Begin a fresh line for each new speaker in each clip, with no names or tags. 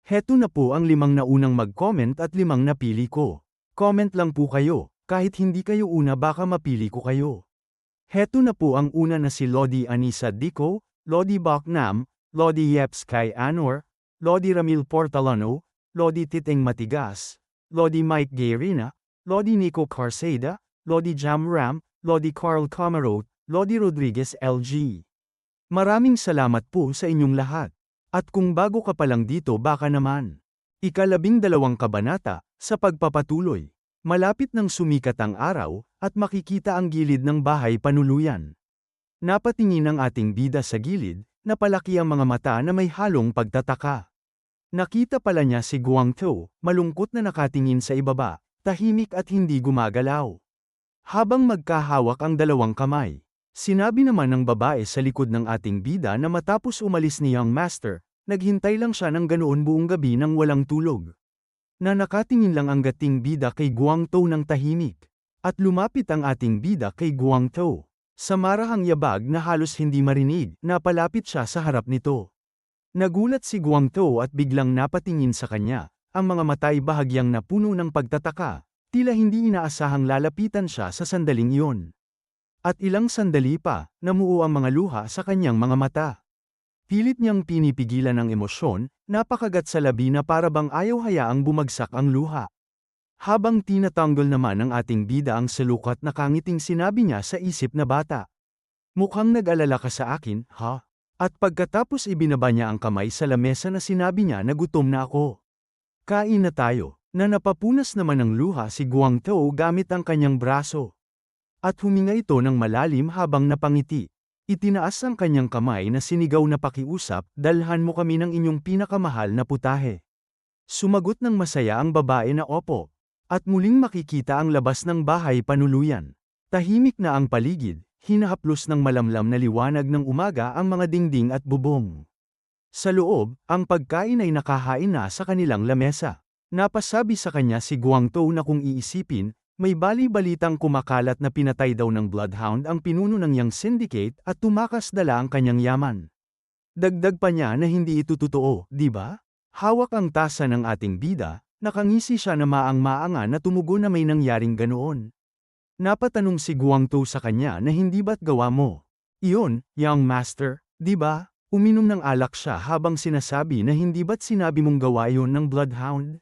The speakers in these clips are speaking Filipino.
Heto na po ang 5 naunang mag-comment at 5 napili ko. Comment lang po kayo, kahit hindi kayo una baka mapili ko kayo. Heto na po ang una na si Lodi Anisa Dico, Lodi Baknam, Lodi Yeps Kai Anor, Lodi Ramil Portalano, Lodi Titeng Matigas, Lodi Mike Gayrina, Lodi Nico Carceda, Lodi Jam Ram, Lodi Carl Camarot, Lodi Rodriguez LG. Maraming salamat po sa inyong lahat. At kung bago ka pa lang dito baka naman. Ika-12 kabanata, sa pagpapatuloy. Malapit nang sumikat ang araw, at makikita ang gilid ng bahay panuluyan. Napatingin ang ating bida sa gilid, napalaki ang mga mata na may halong pagtataka. Nakita pala niya si Guangzhou, malungkot na nakatingin sa ibaba, tahimik at hindi gumagalaw. Habang magkahawak ang dalawang kamay. Sinabi naman ng babae sa likod ng ating bida na matapos umalis ni Young Master, naghintay lang siya ng ganoon buong gabi nang walang tulog. Na nakatingin lang ang gating bida kay Guangzhou ng tahimik. At lumapit ang ating bida kay Guangzhou. Sa marahang yabag na halos hindi marinig, napalapit siya sa harap nito. Nagulat si Guangzhou at biglang napatingin sa kanya, ang mga mata'y bahagyang napuno ng pagtataka, tila hindi inaasahang lalapitan siya sa sandaling iyon. At ilang sandali pa, namuo ang mga luha sa kanyang mga mata. Pilit niyang pinipigilan ang emosyon, napakagat sa labi na para bang ayaw hayaang bumagsak ang luha. Habang tinatanggol naman ng ating bida ang salukat na kangiting sinabi niya sa isip na bata. Mukhang nag-alala ka sa akin, ha? At pagkatapos ibinaba niya ang kamay sa lamesa na sinabi niya na gutom na ako. Kain na tayo, na napapunas naman ng luha si Guangzhou gamit ang kanyang braso. At huminga ito ng malalim habang napangiti. Itinaas ang kanyang kamay na sinigaw na pakiusap, dalhan mo kami ng inyong pinakamahal na putahe. Sumagot ng masaya ang babae na opo. At muling makikita ang labas ng bahay panuluyan. Tahimik na ang paligid, hinahaplos ng malamlam na liwanag ng umaga ang mga dingding at bubong. Sa loob, ang pagkain ay nakahain na sa kanilang lamesa. Napasabi sa kanya si Guangzhou na kung iisipin, may bali-balitang kumakalat na pinatay daw ng Bloodhound ang pinuno ng Young Syndicate at tumakas dala ang kanyang yaman. Dagdag pa niya na hindi ito totoo, di ba? Hawak ang tasa ng ating bida, nakangisi siya na maang-maanga na tumugon na may nangyaring ganoon. Napatanong si Guangzhou sa kanya na hindi ba't gawa mo? Iyon, Young Master, di ba? Uminom ng alak siya habang sinasabi na hindi ba't sinabi mong gawa yon ng Bloodhound?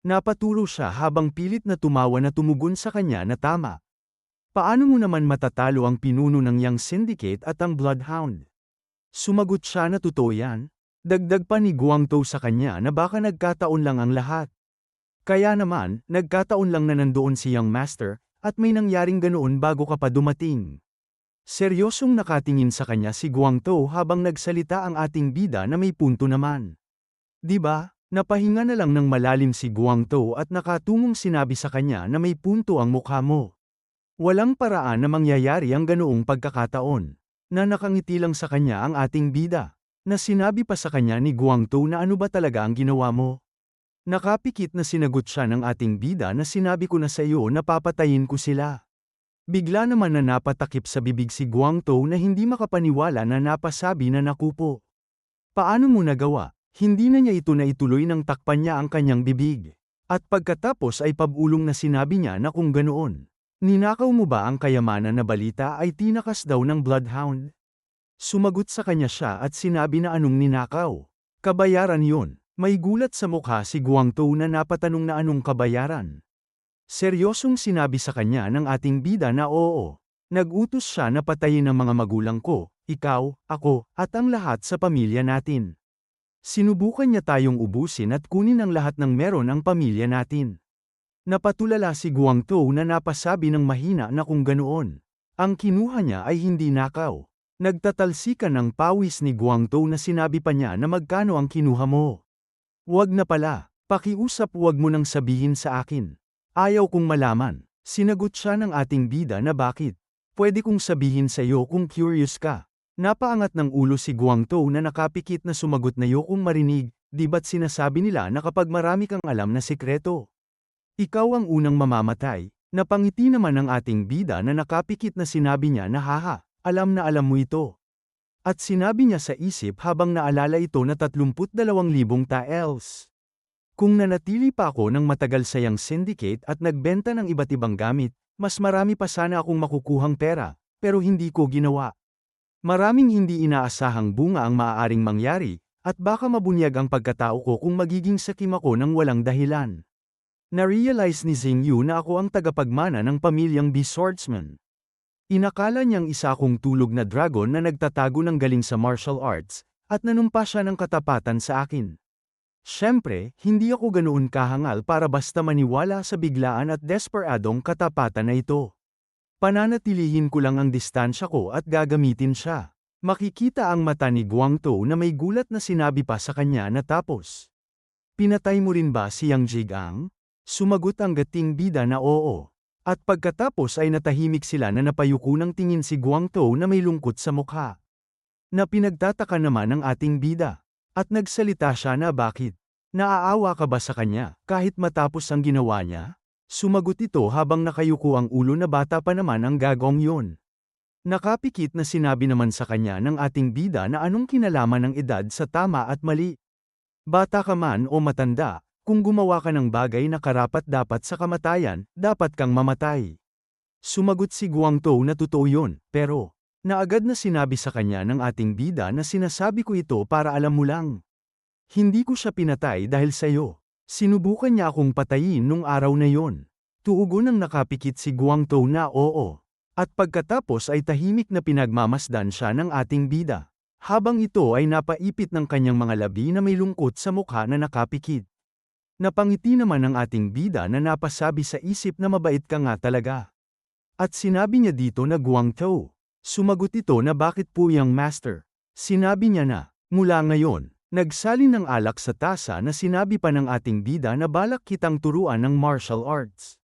Napaturo siya habang pilit na tumawa na tumugon sa kanya na tama. Paano mo naman matatalo ang pinuno ng Young Syndicate at ang Bloodhound? Sumagot siya na totoo yan. Dagdag pa ni Guangzhou sa kanya na baka nagkataon lang ang lahat. Kaya naman, nagkataon lang na nandoon si Young Master, at may nangyaring ganoon bago ka pa dumating. Seryosong nakatingin sa kanya si Guangzhou habang nagsalita ang ating bida na may punto naman. Di ba? Napahinga na lang ng malalim si Guangzhou at nakatungong sinabi sa kanya na may punto ang mukha mo. Walang paraan na mangyayari ang ganoong pagkakataon. Na nakangiti lang sa kanya ang ating bida. Na sinabi pa sa kanya ni Guangzhou na ano ba talaga ang ginawa mo? Nakapikit na sinagot siya ng ating bida na sinabi ko na sa iyo na papatayin ko sila. Bigla naman na napatakip sa bibig si Guangzhou na hindi makapaniwala na napasabi na nakupo. Paano mo nagawa? Hindi na niya ito na ituloy nang takpan niya ang kanyang bibig. At pagkatapos ay pabulong na sinabi niya na kung ganoon. Ninakaw mo ba ang kayamanan na balita ay tinakas daw ng Bloodhound? Sumagot sa kanya siya at sinabi na anong ninakaw. Kabayaran yon. May gulat sa mukha si Guangzhou na napatanong na anong kabayaran. Seryosong sinabi sa kanya ng ating bida na oo. Nag-utos siya na patayin ang mga magulang ko, ikaw, ako, at ang lahat sa pamilya natin. Sinubukan niya tayong ubusin at kunin ang lahat ng meron ang pamilya natin. Napatulala si Guangzhou na napasabi ng mahina na kung ganoon. Ang kinuha niya ay hindi nakaw. Nagtatalsikan ng pawis ni Guangzhou na sinabi pa niya na magkano ang kinuha mo. Wag na pala, pakiusap wag mo nang sabihin sa akin. Ayaw kong malaman. Sinagot siya ng ating bida na bakit. Pwede kong sabihin sa iyo kung curious ka. Napaangat ng ulo si Guangzhou na nakapikit na sumagot na yokong marinig, di ba't sinasabi nila na kapag marami kang alam na sikreto? Ikaw ang unang mamamatay. Napangiti naman ang ating bida na nakapikit na sinabi niya na haha, alam na alam mo ito. At sinabi niya sa isip habang naalala ito na 32,000 taels. Kung nanatili pa ako ng matagal sa Young Syndicate at nagbenta ng iba't ibang gamit, mas marami pa sana akong makukuhang pera, pero hindi ko ginawa. Maraming hindi inaasahang bunga ang maaaring mangyari, at baka mabunyag ang pagkatao ko kung magiging sakim ako ng walang dahilan. Na-realize ni Xingyu na ako ang tagapagmana ng pamilyang B Swordsman. Inakala niyang isa akong tulog na dragon na nagtatago ng galing sa martial arts, at nanumpa siya ng katapatan sa akin. Siyempre, hindi ako ganoon kahangal para basta maniwala sa biglaan at desperadong katapatan na ito. Pananatilihin ko lang ang distansya ko at gagamitin siya. Makikita ang mata ni Guangtou na may gulat na sinabi pa sa kanya na tapos. Pinatay mo rin ba si Yang Jigang? Sumagot ang gating bida na oo. At pagkatapos ay natahimik sila na napayuko ng tingin si Guangtou na may lungkot sa mukha. Na pinagtataka naman ng ating bida. At nagsalita siya na bakit? Naaawa ka ba sa kanya, kahit matapos ang ginawa niya? Sumagot ito habang nakayuko ang ulo na bata pa naman ang gagong yun. Nakapikit na sinabi naman sa kanya ng ating bida na anong kinalaman ng edad sa tama at mali. Bata ka man o matanda, kung gumawa ka ng bagay na karapat-dapat sa kamatayan, dapat kang mamatay. Sumagot si Guangtou na totoo yun, pero naagad na sinabi sa kanya ng ating bida na sinasabi ko ito para alam mo lang. Hindi ko siya pinatay dahil sa'yo. Sinubukan niya akong patayin nung araw na yon. Tuugon ng nakapikit si Guangtou na oo. At pagkatapos ay tahimik na pinagmamasdan siya ng ating bida. Habang ito ay napaipit ng kanyang mga labi na may lungkot sa mukha na nakapikit. Napangiti naman ng ating bida na napasabi sa isip na mabait ka nga talaga. At sinabi niya dito na Guangtou. Sumagot ito na bakit po young master. Sinabi niya na, mula ngayon, nagsalin ng alak sa tasa na sinabi pa ng ating bida na balak kitang turuan ng martial arts.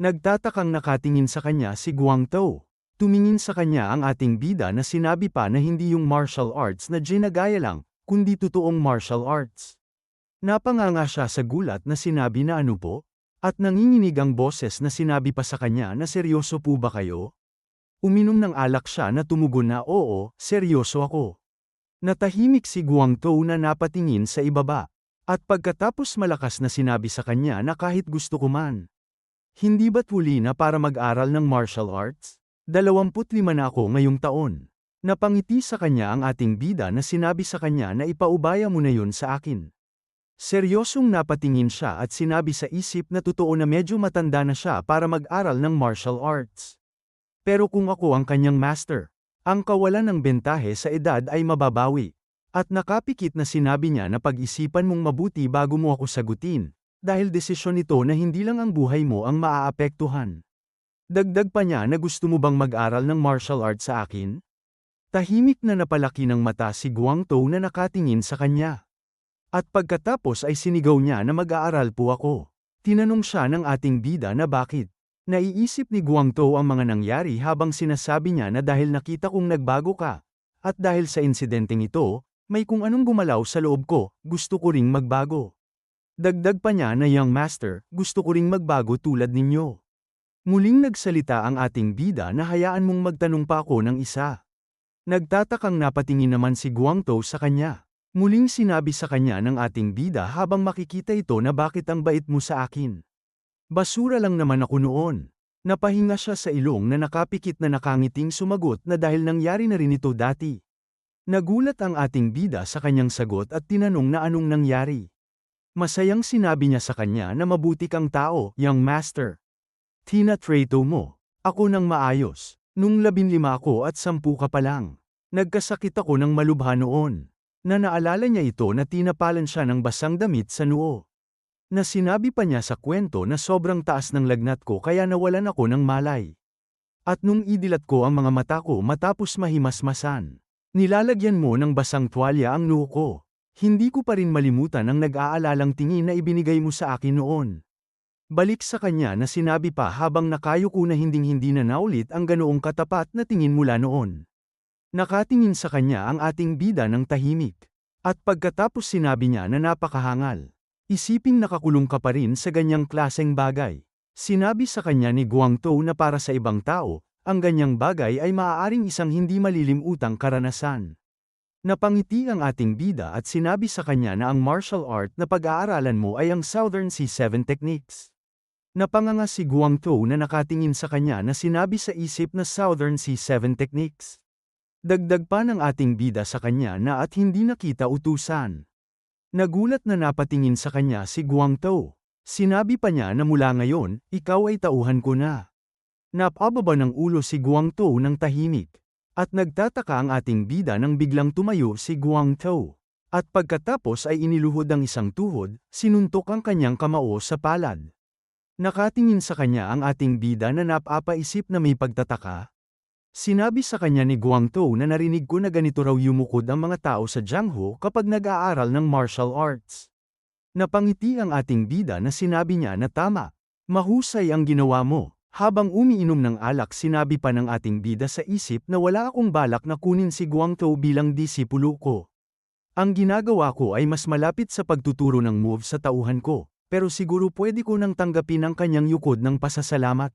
Nagtatakang nakatingin sa kanya si Guangtou. Tumingin sa kanya ang ating bida na sinabi pa na hindi yung martial arts na ginagaya lang, kundi totoong martial arts. Napanganga siya sa gulat na sinabi na ano po? At nanginginig ang boses na sinabi pa sa kanya na seryoso po ba kayo? Uminom ng alak siya na tumugon na oo, seryoso ako. Natahimik si Guangtou na napatingin sa ibaba. At pagkatapos malakas na sinabi sa kanya na kahit gusto ko man. Hindi ba't huli na para mag-aral ng martial arts? 25 na ako ngayong taon. Napangiti sa kanya ang ating bida na sinabi sa kanya na ipaubaya mo na yun sa akin. Seryosong napatingin siya at sinabi sa isip na totoo na medyo matanda na siya para mag-aral ng martial arts. Pero kung ako ang kanyang master, ang kawalan ng bentahe sa edad ay mababawi. At nakapikit na sinabi niya na pag-isipan mong mabuti bago mo ako sagutin, dahil desisyon nito na hindi lang ang buhay mo ang maaapektuhan. Dagdag pa niya na gusto mo bang mag-aral ng martial arts sa akin? Tahimik na napalaki ng mata si Guangtou na nakatingin sa kanya. At pagkatapos ay sinigaw niya na mag-aaral po ako. Tinanong siya ng ating bida na bakit. Naiisip ni Guangtou ang mga nangyari habang sinasabi niya na dahil nakita kong nagbago ka. At dahil sa insidenteng ito, may kung anong gumalaw sa loob ko, gusto ko ring magbago. Dagdag pa niya na young master, gusto ko ring magbago tulad ninyo. Muling nagsalita ang ating bida na hayaan mong magtanong pa ako ng isa. Nagtatakang napatingin naman si Guangtou sa kanya. Muling sinabi sa kanya ng ating bida habang makikita ito na bakit ang bait mo sa akin. Basura lang naman ako noon. Napahinga siya sa ilong na nakapikit na nakangiting sumagot na dahil nangyari na rin ito dati. Nagulat ang ating bida sa kanyang sagot at tinanong na anong nangyari. Masayang sinabi niya sa kanya na mabuti kang tao, young master. Tinatrato mo. Ako nang maayos. Nung 15 ako at 10 ka pa lang. Nagkasakit ako ng malubha noon. Na naalala niya ito na tinapalan siya ng basang damit sa noo. Na sinabi pa niya sa kwento na sobrang taas ng lagnat ko kaya nawalan ako ng malay. At nung idilat ko ang mga mata ko matapos mahimasmasan, nilalagyan mo ng basang tuwalya ang noo ko. Hindi ko pa rin malimutan ang nag-aalalang tingin na ibinigay mo sa akin noon. Balik sa kanya na sinabi pa habang nakayuko na hinding-hindi na naulit ang ganoong katapat na tingin mula noon. Nakatingin sa kanya ang ating bida ng tahimik. At pagkatapos sinabi niya na napakahangal. Isiping nakakulong ka pa rin sa ganyang klaseng bagay. Sinabi sa kanya ni Guangtou na para sa ibang tao, ang ganyang bagay ay maaaring isang hindi malilimutang karanasan. Napangiti ang ating bida at sinabi sa kanya na ang martial art na pag-aaralan mo ay ang Southern C7 Techniques. Napanganga si Guangzhou na nakatingin sa kanya na sinabi sa isip na Southern C7 Techniques. Dagdag pa ng ating bida sa kanya na at hindi nakita utusan. Nagulat na napatingin sa kanya si Guangzhou. Sinabi pa niya na mula ngayon, ikaw ay tauhan ko na. Napababa ng ulo si Guangzhou ng tahimik. At nagtataka ang ating bida nang biglang tumayo si Guangzhou. At pagkatapos ay iniluhod ang isang tuhod, sinuntok ang kanyang kamao sa palad. Nakatingin sa kanya ang ating bida na napapaisip na may pagtataka. Sinabi sa kanya ni Guangzhou na narinig ko na ganito raw yumukod ang mga tao sa Jianghu kapag nag-aaral ng martial arts. Napangiti ang ating bida na sinabi niya na tama. Mahusay ang ginawa mo. Habang umiinom ng alak sinabi pa ng ating bida sa isip na wala akong balak na kunin si Guangzhou bilang disipulo ko. Ang ginagawa ko ay mas malapit sa pagtuturo ng move sa tauhan ko, pero siguro pwede ko nang tanggapin ang kanyang yukod ng pasasalamat.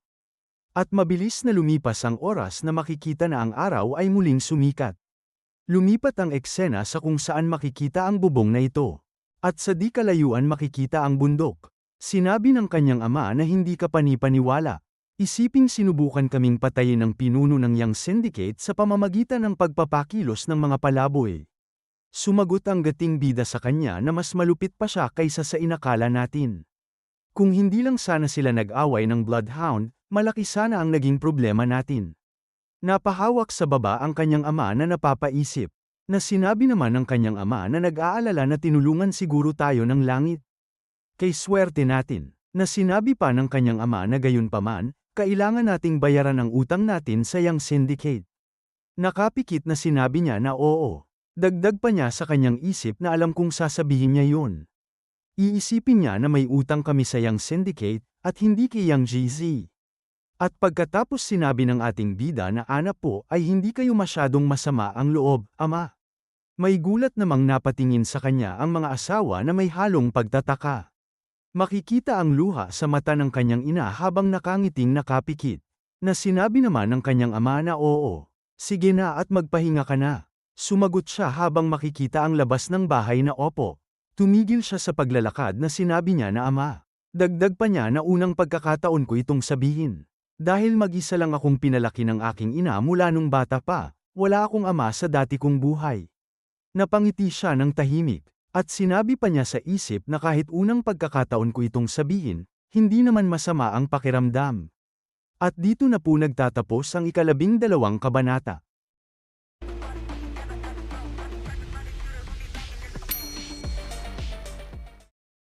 At mabilis na lumipas ang oras na makikita na ang araw ay muling sumikat. Lumipat ang eksena sa kung saan makikita ang bubong na ito. At sa di kalayuan makikita ang bundok. Sinabi ng kanyang ama na hindi ka panipaniwala. Isiping sinubukan kaming patayin ng pinuno ng Yang Syndicate sa pamamagitan ng pagpapakilos ng mga palaboy. Sumagot ang gating bida sa kanya na mas malupit pa siya kaysa sa inakala natin. Kung hindi lang sana sila nag-away ng Bloodhound, malaki sana ang naging problema natin. Napahawak sa baba ang kanyang ama na napapaisip, na sinabi naman ng kanyang ama na nag-aalala na tinulungan siguro tayo ng langit. Kay swerte natin, na sinabi pa ng kanyang ama na gayunpaman, kailangan nating bayaran ang utang natin sa Yang Syndicate. Nakapikit na sinabi niya na oo. Dagdag pa niya sa kanyang isip na alam kong sasabihin niya yun. Iisipin niya na may utang kami sa Yang Syndicate, at hindi kay Yang GZ. At pagkatapos sinabi ng ating bida na ana po ay hindi kayo masyadong masama ang loob, ama. May gulat namang napatingin sa kanya ang mga asawa na may halong pagtataka. Makikita ang luha sa mata ng kanyang ina habang nakangiting nakapikit. Na sinabi naman ng kanyang ama na oo. Sige na at magpahinga ka na. Sumagot siya habang makikita ang labas ng bahay na opo. Tumigil siya sa paglalakad na sinabi niya na ama. Dagdag pa niya na unang pagkakataon ko itong sabihin. Dahil mag-isa lang akong pinalaki ng aking ina mula nung bata pa, wala akong ama sa dati kong buhay. Napangiti siya ng tahimik. At sinabi pa niya sa isip na kahit unang pagkakataon ko itong sabihin, hindi naman masama ang pakiramdam. At dito na po nagtatapos ang 12 kabanata.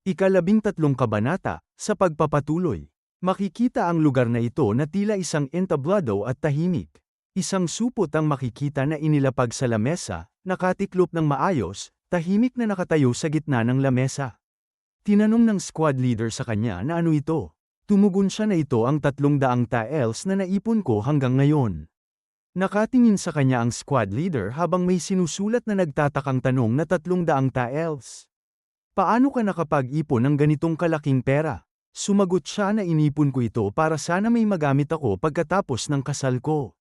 Ika-13 kabanata, sa pagpapatuloy. Makikita ang lugar na ito na tila isang entablado at tahimik. Isang supot ang makikita na inilapag sa lamesa, nakatiklop ng maayos, tahimik na nakatayo sa gitna ng lamesa. Tinanong ng squad leader sa kanya na ano ito. Tumugon siya na ito ang 300 taels na naipon ko hanggang ngayon. Nakatingin sa kanya ang squad leader habang may sinusulat na nagtatakang tanong na 300 taels. Paano ka nakapag-ipon ng ganitong kalaking pera? Sumagot siya na inipon ko ito para sana may magamit ako pagkatapos ng kasal ko.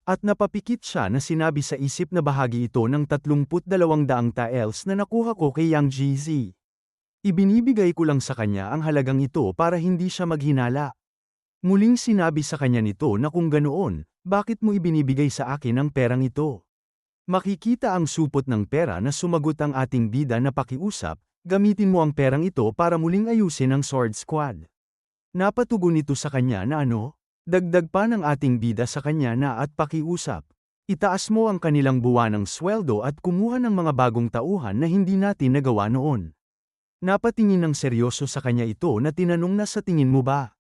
At napapikit siya na sinabi sa isip na bahagi ito ng 32 taels na nakuha ko kay Yang GZ. Ibinibigay ko lang sa kanya ang halagang ito para hindi siya maghinala. Muling sinabi sa kanya nito na kung ganoon, bakit mo ibinibigay sa akin ang perang ito? Makikita ang supot ng pera na sumagot ang ating bida na pakiusap, gamitin mo ang perang ito para muling ayusin ang Sword Squad. Napatugon ito sa kanya na ano? Dagdag pa ng ating bida sa kanya na at pakiusap. Itaas mo ang kanilang buwanang sweldo at kumuha ng mga bagong tauhan na hindi natin nagawa noon. Napatingin ng seryoso sa kanya ito na tinanong na sa tingin mo ba?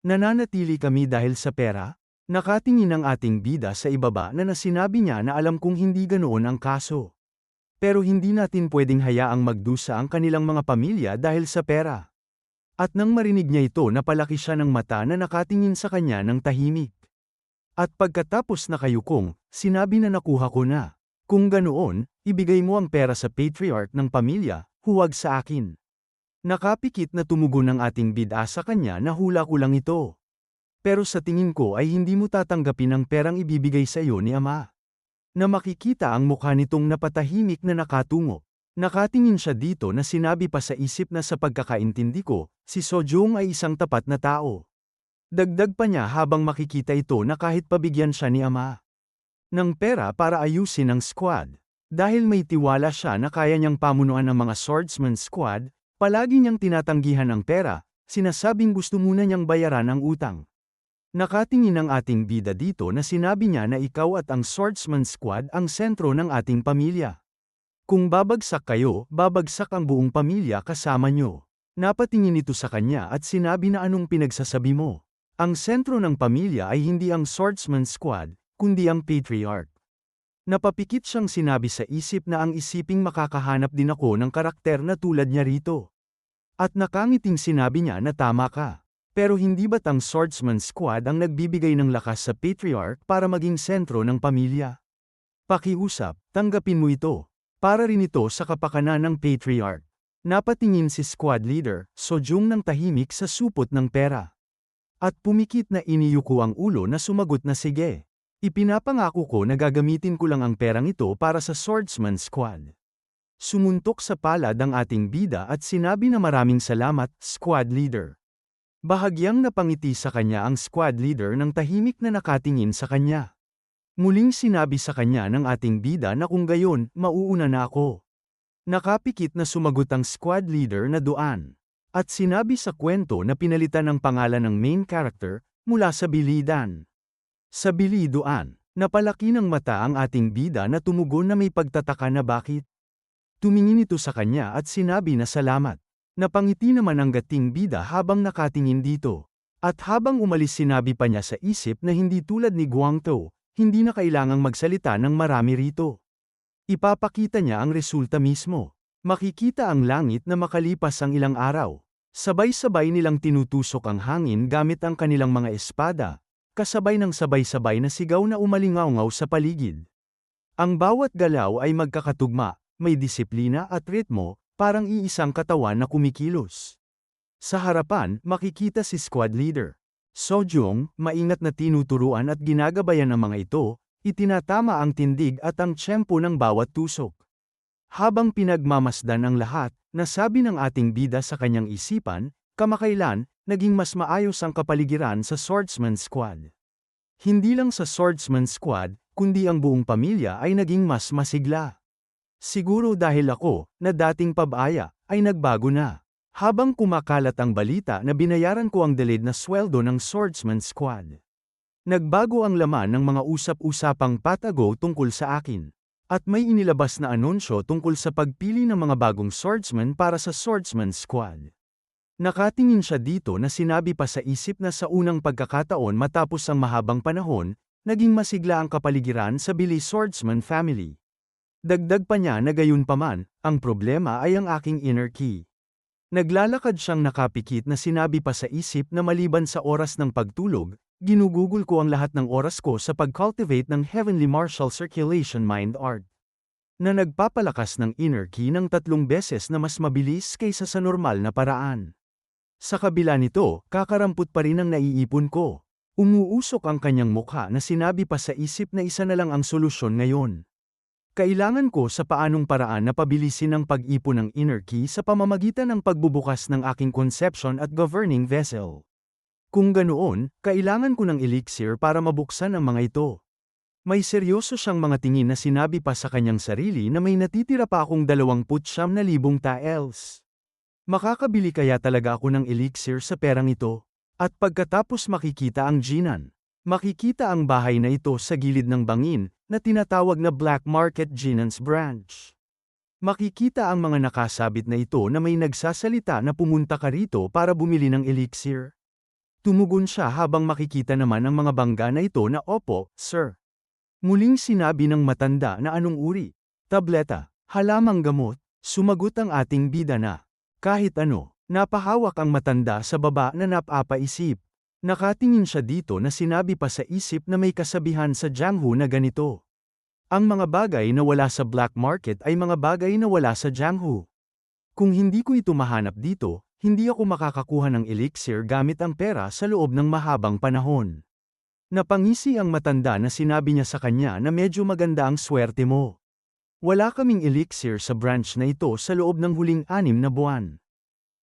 Nananatili kami dahil sa pera? Nakatingin ang ating bida sa ibaba na sinabi niya na alam kong hindi ganoon ang kaso. Pero hindi natin pwedeng hayaang magdusa ang kanilang mga pamilya dahil sa pera. At nang marinig niya ito napalaki siya ng mata na nakatingin sa kanya ng tahimik. At pagkatapos nakayukong, sinabi na nakuha ko na. Kung ganoon, ibigay mo ang pera sa patriarch ng pamilya, huwag sa akin. Nakapikit na tumugon ng ating bida sa kanya na hula ko lang ito. Pero sa tingin ko ay hindi mo tatanggapin ang perang ibibigay sa iyo ni ama. na makikita ang mukha nitong napatahimik na nakatungo. Nakatingin siya dito na sinabi pa sa isip na sa pagkakaintindi ko, si Sojong ay isang tapat na tao. Dagdag pa niya habang makikita ito na kahit pabigyan siya ni ama ng pera para ayusin ang squad. Dahil may tiwala siya na kaya niyang pamunuan ang mga swordsman squad, palagi niyang tinatanggihan ang pera, sinasabing gusto muna niyang bayaran ang utang. Nakatingin ang ating bida dito na sinabi niya na ikaw at ang swordsman squad ang sentro ng ating pamilya. Kung babagsak kayo, babagsak ang buong pamilya kasama nyo. Napatingin ito sa kanya at sinabi na anong pinagsasabi mo. Ang sentro ng pamilya ay hindi ang swordsman squad, kundi ang patriarch. Napapikit siyang sinabi sa isip na ang isiping makakahanap din ako ng karakter na tulad niya rito. At nakangiting sinabi niya na tama ka. Pero hindi ba't ang swordsman squad ang nagbibigay ng lakas sa patriarch para maging sentro ng pamilya? Pakiusap, tanggapin mo ito. Para rin ito sa kapakanan ng patriarch. Napatingin si squad leader, Sojong ng tahimik sa supot ng pera. At pumikit na iniyuko ang ulo na sumagot na sige. Ipinapangako ko na gagamitin ko lang ang perang ito para sa swordsman squad. Sumuntok sa palad ang ating bida at sinabi na maraming salamat, squad leader. Bahagyang napangiti sa kanya ang squad leader ng tahimik na nakatingin sa kanya. Muling sinabi sa kanya ng ating bida na kung gayon, mauuna na ako. Nakapikit na sumagot ang squad leader na Duan. At sinabi sa kwento na pinalitan ang pangalan ng main character, mula sa bilidan. Sa biliduan, napalaki ng mata ang ating bida na tumugon na may pagtataka na bakit. Tumingin ito sa kanya at sinabi na salamat. Napangiti naman ang gating bida habang nakatingin dito. At habang umalis sinabi pa niya sa isip na hindi tulad ni Guangtou, hindi na kailangang magsalita ng marami rito. Ipapakita niya ang resulta mismo. Makikita ang langit na makalipas ang ilang araw. Sabay-sabay nilang tinutusok ang hangin gamit ang kanilang mga espada, kasabay ng sabay-sabay na sigaw na umalingaw sa paligid. Ang bawat galaw ay magkakatugma, may disiplina at ritmo, parang iisang katawan na kumikilos. Sa harapan, makikita si squad leader Sojong, maingat na tinuturuan at ginagabayan ang mga ito, itinatama ang tindig at ang tiyempo ng bawat tusok. Habang pinagmamasdan ang lahat, nasabi ng ating bida sa kanyang isipan, kamakailan, naging mas maayos ang kapaligiran sa swordsman squad. Hindi lang sa swordsman squad, kundi ang buong pamilya ay naging mas masigla. Siguro dahil ako, na dating pabaya, ay nagbago na. Habang kumakalat ang balita na binayaran ko ang delayed na sweldo ng swordsman squad. Nagbago ang laman ng mga usap-usapang patago tungkol sa akin. At may inilabas na anunsyo tungkol sa pagpili ng mga bagong swordsman para sa swordsman squad. Nakatingin siya dito na sinabi pa sa isip na sa unang pagkakataon matapos ang mahabang panahon, naging masigla ang kapaligiran sa Billy Swordsman family. Dagdag pa niya na gayunpaman, ang problema ay ang aking inner key. Naglalakad siyang nakapikit na sinabi pa sa isip na maliban sa oras ng pagtulog, ginugugol ko ang lahat ng oras ko sa pag-cultivate ng Heavenly Martial Circulation Mind Art. Na nagpapalakas ng inner key ng 3 beses na mas mabilis kaysa sa normal na paraan. Sa kabila nito, kakarampot pa rin ang naiipon ko. Umuusok ang kanyang mukha na sinabi pa sa isip na isa na lang ang solusyon ngayon. Kailangan ko sa paanong paraan na pabilisin ang pag-ipon ng inner key sa pamamagitan ng pagbubukas ng aking conception at governing vessel. Kung ganoon, kailangan ko ng elixir para mabuksan ang mga ito. May seryoso siyang mga tingin na sinabi pa sa kanyang sarili na may natitira pa akong 29,000 taels. Makakabili kaya talaga ako ng elixir sa perang ito? At pagkatapos makikita ang Jinan. Makikita ang bahay na ito sa gilid ng bangin, na tinatawag na Black Market Jinan's Branch. Makikita ang mga nakasabit na ito na may nagsasalita na pumunta ka rito para bumili ng elixir. Tumugon siya habang makikita naman ang mga bangga na ito na opo, sir. Muling sinabi ng matanda na anong uri. Tableta, halamang gamot, sumagot ang ating bida na. Kahit ano, napahawak ang matanda sa baba na napapaisip. Nakatingin siya dito na sinabi pa sa isip na may kasabihan sa Jianghu na ganito. Ang mga bagay na wala sa black market ay mga bagay na wala sa Jianghu. Kung hindi ko ito mahanap dito, hindi ako makakakuha ng elixir gamit ang pera sa loob ng mahabang panahon. Napangisi ang matanda na sinabi niya sa kanya na medyo maganda ang swerte mo. Wala kaming elixir sa branch na ito sa loob ng huling 6 na buwan.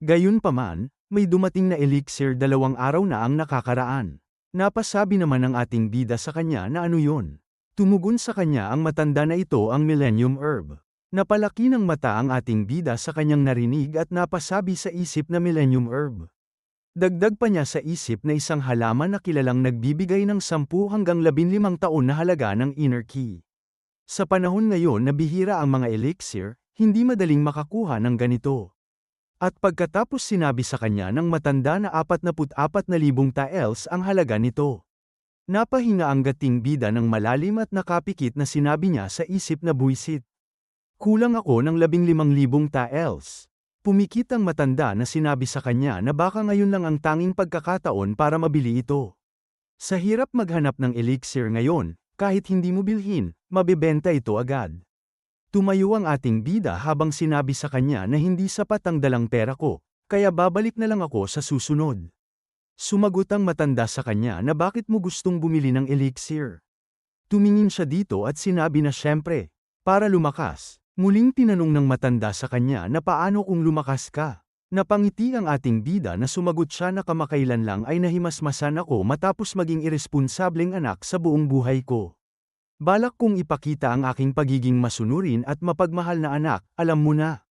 Gayunpaman, may dumating na elixir 2 araw na ang nakakaraan. Napasabi naman ng ating bida sa kanya na ano yun. Tumugon sa kanya ang matanda na ito ang Millennium Herb. Napalaki ng mata ang ating bida sa kanyang narinig at napasabi sa isip na Millennium Herb. Dagdag pa niya sa isip na isang halaman na kilalang nagbibigay ng 10 hanggang 15 taon na halaga ng inner key. Sa panahon ngayon na bihira ang mga elixir, hindi madaling makakuha ng ganito. At pagkatapos sinabi sa kanya ng matanda na 44,000 taels ang halaga nito. Napahinga ang gating bida ng malalim at nakapikit na sinabi niya sa isip na buwisit. Kulang ako ng 15,000 taels. Pumikit ang matanda na sinabi sa kanya na baka ngayon lang ang tanging pagkakataon para mabili ito. Sa hirap maghanap ng elixir ngayon, kahit hindi mo bilhin, mabebenta ito agad. Tumayo ang ating bida habang sinabi sa kanya na hindi sapat ang dalang pera ko, kaya babalik na lang ako sa susunod. Sumagot ang matanda sa kanya na bakit mo gustong bumili ng elixir. Tumingin siya dito at sinabi na syempre, para lumakas. Muling tinanong ng matanda sa kanya na paano kung lumakas ka. Napangiti ang ating bida na sumagot siya na kamakailan lang ay nahimasmasan ako matapos maging iresponsableng anak sa buong buhay ko. Balak kong ipakita ang aking pagiging masunurin at mapagmahal na anak, alam mo na.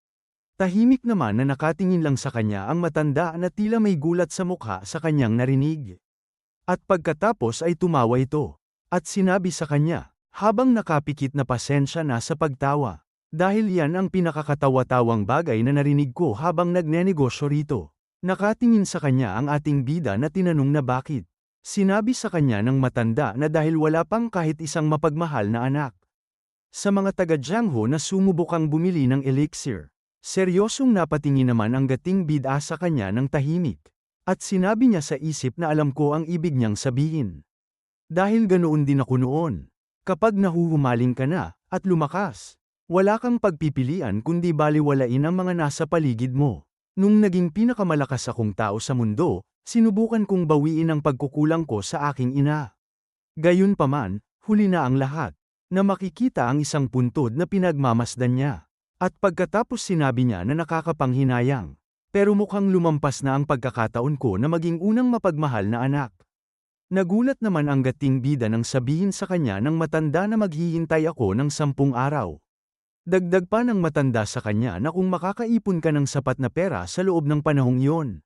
Tahimik naman na nakatingin lang sa kanya ang matanda na tila may gulat sa mukha sa kanyang narinig. At pagkatapos ay tumawa ito. At sinabi sa kanya, habang nakapikit na pasensya na sa pagtawa. Dahil yan ang pinakakatawa-tawang bagay na narinig ko habang nagnenegosyo rito. Nakatingin sa kanya ang ating bida na tinanong na bakit. Sinabi sa kanya ng matanda na dahil wala pang kahit isang mapagmahal na anak. Sa mga taga-Jiangho na sumubukang bumili ng elixir, seryosong napatingin naman ang gating bida sa kanya ng tahimik. At sinabi niya sa isip na alam ko ang ibig niyang sabihin. Dahil ganoon din ako noon. Kapag nahuhumaling ka na, at lumakas, wala kang pagpipilian kundi baliwalain ang mga nasa paligid mo. Nung naging pinakamalakas akong tao sa mundo, sinubukan kong bawiin ang pagkukulang ko sa aking ina. Gayunpaman, huli na ang lahat, na makikita ang isang puntod na pinagmamasdan niya. At pagkatapos sinabi niya na nakakapanghinayang, pero mukhang lumampas na ang pagkakataon ko na maging unang mapagmahal na anak. Nagulat naman ang gating bida nang sabihin sa kanya ng matanda na maghihintay ako ng 10 araw. Dagdag pa ng matanda sa kanya na kung makakaipon ka ng sapat na pera sa loob ng panahong iyon,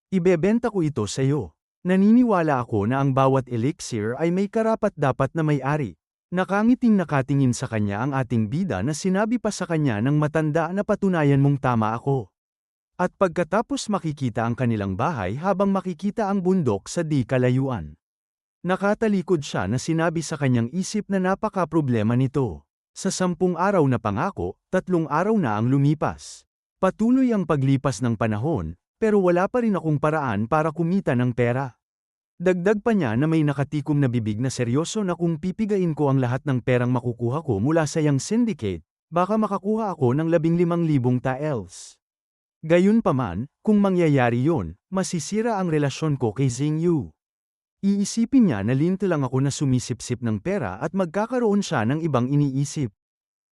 ibebenta ko ito sa iyo. Naniniwala ako na ang bawat elixir ay may karapat-dapat na may-ari. Nakangiting nakatingin sa kanya ang ating bida na sinabi pa sa kanya ng matanda na patunayan mong tama ako. At pagkatapos makikita ang kanilang bahay habang makikita ang bundok sa di kalayuan. Nakatalikod siya na sinabi sa kanyang isip na napaka-problema nito. Sa 10 araw na pangako, 3 araw na ang lumipas. Patuloy ang paglipas ng panahon, pero wala pa rin akong paraan para kumita ng pera. Dagdag pa niya na may nakatikom na bibig na seryoso na kung pipigain ko ang lahat ng perang makukuha ko mula sa Yang Syndicate, baka makakuha ako ng 15,000 taels. Gayunpaman, kung mangyayari yon, masisira ang relasyon ko kay Xingyu. Iisipin niya na linto lang ako na sumisipsip ng pera at magkakaroon siya ng ibang iniisip.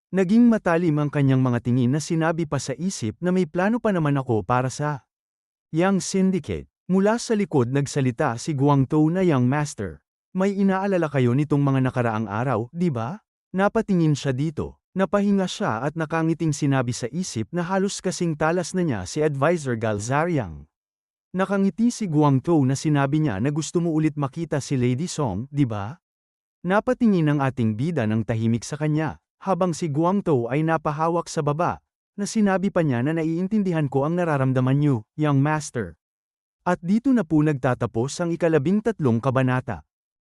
Naging matalim ang kanyang mga tingin na sinabi pa sa isip na may plano pa naman ako para sa Yang Syndicate. Mula sa likod nagsalita si Guangtou na Young Master. May inaalala kayo nitong mga nakaraang araw, di ba? Napatingin siya dito. Napahinga siya at nakangiting sinabi sa isip na halos kasing talas na niya si Advisor Galzariang. Nakangiti si Guangtou na sinabi niya na gusto mo ulit makita si Lady Song, di ba? Napatingin ang ating bida ng tahimik sa kanya, habang si Guangtou ay napahawak sa baba, na sinabi pa niya na naiintindihan ko ang nararamdaman niyo, Young Master. At dito na po nagtatapos ang 13 kabanata.